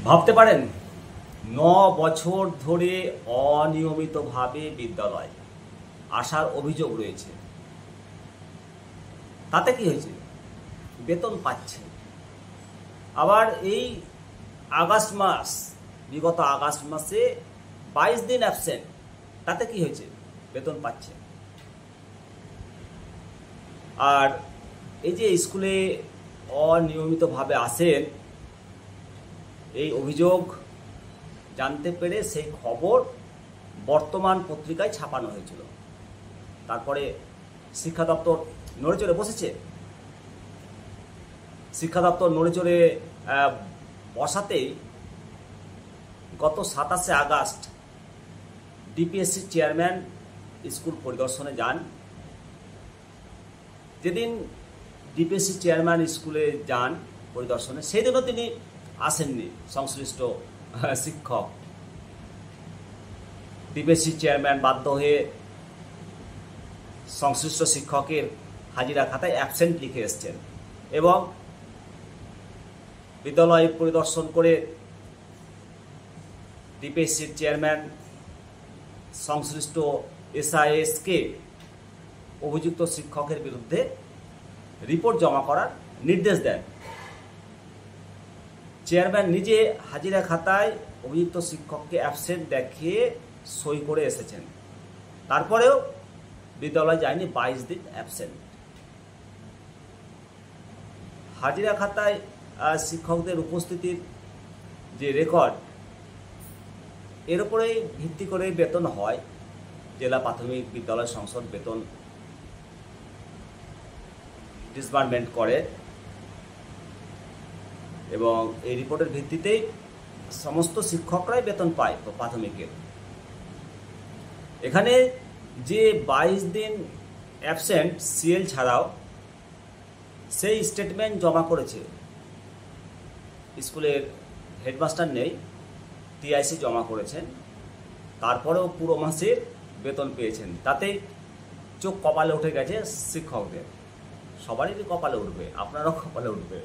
ভাবতে পারেন 9 বছর ধরে অনিয়মিতভাবে বিদ্যালয় আসার অভিযোগ রয়েছে। তাতে কি হয়েছে? বেতন পাচ্ছে। আবার এই বিগত আগস্ট মাসে 22 দিন অ্যাবসেন্ট, তাতে কি হয়েছে? বেতন পাচ্ছে। আর এই যে স্কুলে অনিয়মিতভাবে আসেন, এই অভিযোগ জানতে পেরে সেই খবর বর্তমান পত্রিকায় ছাপানো হয়েছিল। তারপরে শিক্ষা দপ্তর নড়েচড়ে বসেছে। শিক্ষা দপ্তর নড়েচড়ে বসাতেই গত 27শে আগস্ট ডিপিএসসি চেয়ারম্যান স্কুল পরিদর্শনে যান। যেদিন ডিপিএসসি চেয়ারম্যান স্কুলে যান পরিদর্শনে, সেদিনও তিনি আসেননি সংশ্লিষ্ট শিক্ষক। ডিপিএসসি চেয়ারম্যান বাধ্য হয়ে সংশ্লিষ্ট শিক্ষকের হাজিরা খাতায় অ্যাবসেন্ট লিখে এসছেন এবং বিদ্যালয় পরিদর্শন করে ডিপিএসসির চেয়ারম্যান সংশ্লিষ্ট এসআইএসকে অভিযুক্ত শিক্ষকের বিরুদ্ধে রিপোর্ট জমা করার নির্দেশ দেন। চেয়ারম্যান নিজে হাজিরা খাতায় অভিযুক্ত শিক্ষককে অ্যাবসেন্ট দেখিয়ে সই করে এসেছেন। তারপরেও বিদ্যালয় যায়নি 22 দিন অ্যাবসেন্ট। হাজিরা খাতায় শিক্ষকদের উপস্থিতির যে রেকর্ড, এর উপরেই ভিত্তি করে বেতন হয়। জেলা প্রাথমিক বিদ্যালয় সংসদ বেতন ডিসবার্সমেন্ট করে এবং এই রিপোর্টের ভিত্তিতেই সমস্ত শিক্ষকরাই বেতন পায় প্রাথমিকের। এখানে যে 22 দিন অ্যাবসেন্ট সিএল ছাড়াও সেই স্টেটমেন্ট জমা করেছে স্কুলের হেডমাস্টার নেই, টিআইসি জমা করেছেন। তারপরেও পুরো মাসের বেতন পেয়েছেন। তাতে চোখ কপালে উঠে গেছে শিক্ষকদের। সবারই কপালে উঠবে, আপনারও কপালে উঠবে।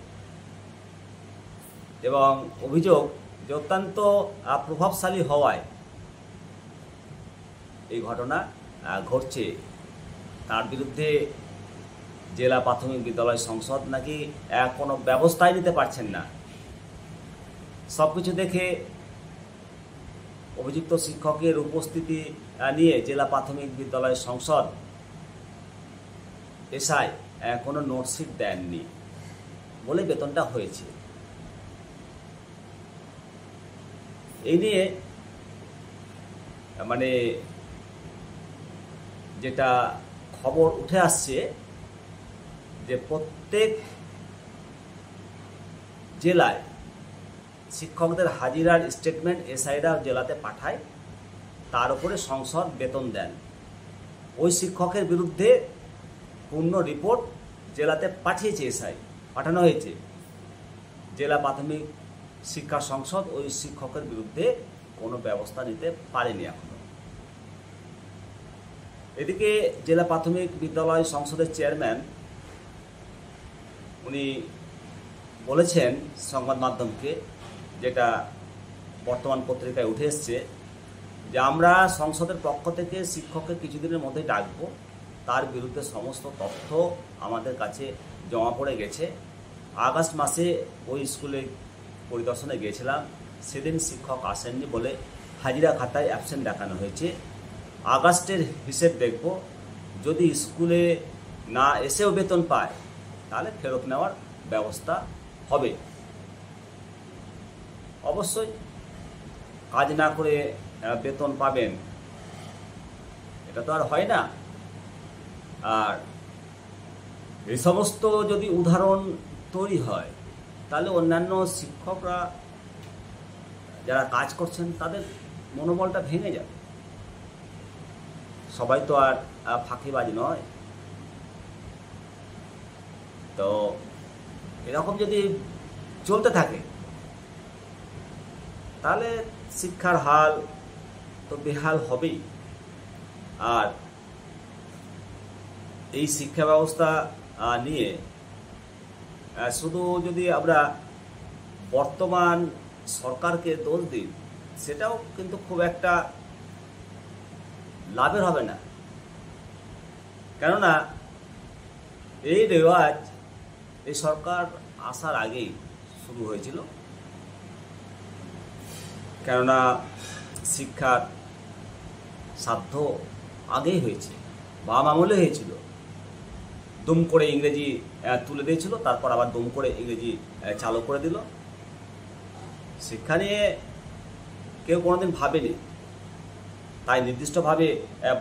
এবং অভিযোগ যে অত্যন্ত প্রভাবশালী হওয়ায় এই ঘটনা ঘটছে। তার বিরুদ্ধে জেলা প্রাথমিক বিদ্যালয় সংসদ নাকি কোনো ব্যবস্থাই নিতে পারছেন না। সব কিছু দেখে অভিযুক্ত শিক্ষকের উপস্থিতি নিয়ে জেলা প্রাথমিক বিদ্যালয় সংসদ এসআই কোনো নোটশিট দেননি বলে বেতনটা হয়েছে। এই নিয়ে মানে যেটা খবর উঠে আসছে যে প্রত্যেক জেলায় শিক্ষকদের হাজিরার স্টেটমেন্ট এসআইরা জেলাতে পাঠায়, তার উপরে সংসদ বেতন দেন। ওই শিক্ষকের বিরুদ্ধে পূর্ণ রিপোর্ট জেলাতে পাঠিয়েছে এসআই, পাঠানো হয়েছে। জেলা প্রাথমিক শিক্ষা সংসদ ওই শিক্ষকের বিরুদ্ধে কোনো ব্যবস্থা নিতে পারেনি এখনো। এদিকে জেলা প্রাথমিক বিদ্যালয় সংসদের চেয়ারম্যান উনি বলেছেন সংবাদ মাধ্যমকে, যেটা বর্তমান পত্রিকায় উঠে এসছে, যে আমরা সংসদের পক্ষ থেকে শিক্ষককে কিছুদিনের মধ্যেই ডাকবো। তার বিরুদ্ধে সমস্ত তথ্য আমাদের কাছে জমা পড়ে গেছে। আগস্ট মাসে ওই স্কুলে পরিদর্শনে গিয়েছিলাম, সেদিন শিক্ষক আসেননি বলে হাজিরা খাতায় অ্যাবসেন্ট দেখানো হয়েছে। আগস্টের হিসেব দেখব, যদি স্কুলে না এসেও বেতন পায় তাহলে ফেরত নেওয়ার ব্যবস্থা হবে। অবশ্যই কাজ না করে বেতন পাবেন, এটা তো আর হয় না। আর এই সমস্ত যদি উদাহরণ তৈরি হয়, তাহলে অন্যান্য শিক্ষকরা যারা কাজ করছেন তাদের মনোবলটা ভেঙে যাবে। সবাই তো আর ফাঁকিবাজ নয়। তো এরকম যদি চলতে থাকে তাহলে শিক্ষার হাল তো বেহাল হবেই। আর এই শিক্ষা ব্যবস্থা নিয়ে শুধু যদি আমরা বর্তমান সরকারকে দোষ দিন, সেটাও কিন্তু খুব একটা লাভের হবে না। কেননা এই রেওয়াজ এই সরকার আসার আগেই শুরু হয়েছিল। কেননা শিক্ষার সাধ্য আগেই হয়েছে, বাম আমলে হয়েছিল। দুম করে ইংরেজি তুলে দিয়েছিল, তারপর আবার দুম করে ইংরেজি চালু করে দিল। শিক্ষা নিয়ে কেউ কোনোদিন ভাবেনি, তাই নির্দিষ্টভাবে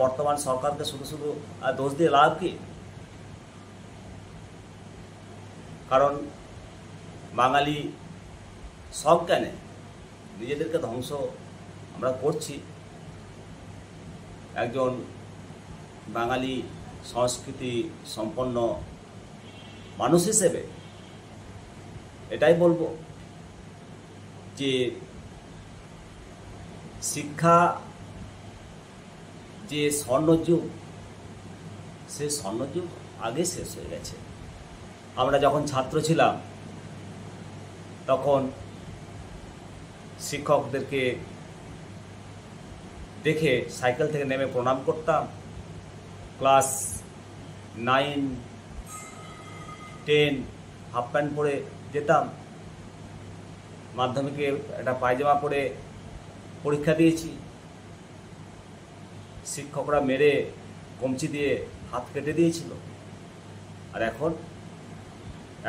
বর্তমান সরকারকে শুধু শুধু দোষ দিয়ে লাভ কি? কারণ বাঙালি সব জ্ঞানে নিজেদেরকে ধ্বংস আমরা করছি। একজন বাঙালি সংস্কৃতি সম্পন্ন মানুষ হিসেবে এটাই বলবো যে শিক্ষা যে স্বর্ণযুগ, সে স্বর্ণযুগ আগে শেষ হয়ে গেছে। আমরা যখন ছাত্র ছিলাম তখন শিক্ষকদেরকে দেখে সাইকেল থেকে নেমে প্রণাম করতাম। ক্লাস 9, 10 হাফ প্যান্ট পরে যেতাম। মাধ্যমিকে একটা পায়জামা পরে পরীক্ষা দিয়েছি। শিক্ষকরা মেরে কমচি দিয়ে হাত কেটে দিয়েছিল। আর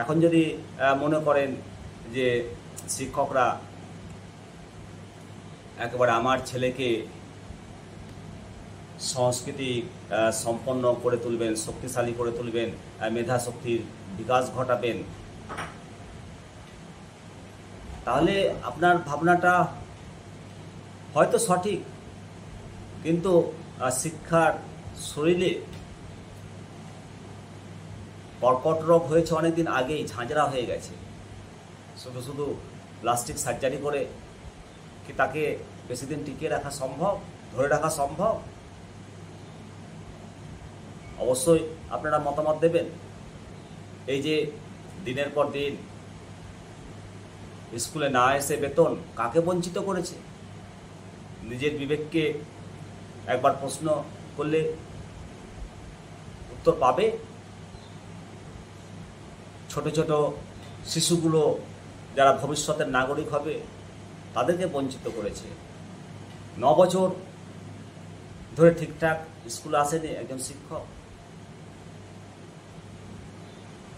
এখন যদি মনে করেন যে শিক্ষকরা একেবারে আমার ছেলেকে সংস্কৃতি সম্পন্ন করে তুলবেন, শক্তিশালী করে তুলবেন, মেধা শক্তির বিকাশ ঘটাবেন, তাহলে আপনার ভাবনাটা হয়তো সঠিক, কিন্তু শিক্ষার শরীরে কর্কট রোগ হয়েছে অনেকদিন আগেই, ঝাঁঝরা হয়ে গেছে। শুধু শুধু প্লাস্টিক সার্জারি করে কি তাকে বেশি দিন টিকিয়ে রাখা সম্ভব, ধরে রাখা সম্ভব? অবশ্যই আপনারা মতামত দেবেন। এই যে দিনের পর দিন স্কুলে না এসে বেতন কাকে বঞ্চিত করেছে? নিজের বিবেককে একবার প্রশ্ন করলে উত্তর পাবে। ছোট ছোট শিশুগুলো যারা ভবিষ্যতের নাগরিক হবে তাদেরকে বঞ্চিত করেছে। 9 বছর ধরে ঠিকঠাক স্কুলে আসেনি একজন শিক্ষক।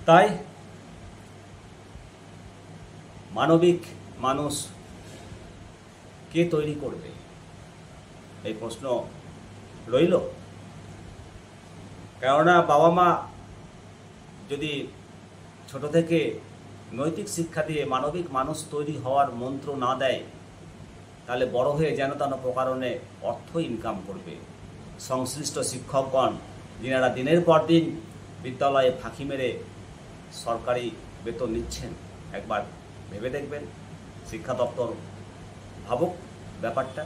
তাই মানবিক মানুষ কে তৈরি করবে, এই প্রশ্ন রইল। কেননা বাবা মা যদি ছোট থেকে নৈতিক শিক্ষা দিয়ে মানবিক মানুষ তৈরি হওয়ার মন্ত্র না দেয়, তাহলে বড় হয়ে যেন তেন প্রকারণে অর্থ ইনকাম করবে। সংশ্লিষ্ট শিক্ষকগণ যিনারা দিনের পর দিন বিদ্যালয়ে ফাঁকি মেরে সরকারি বেতন নিচ্ছেন, একবার ভেবে দেখবেন। শিক্ষা দপ্তর ভাবুক ব্যাপারটা।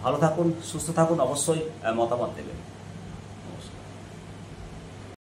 ভালো থাকুন, সুস্থ থাকুন, অবশ্যই মতামত দেবেন।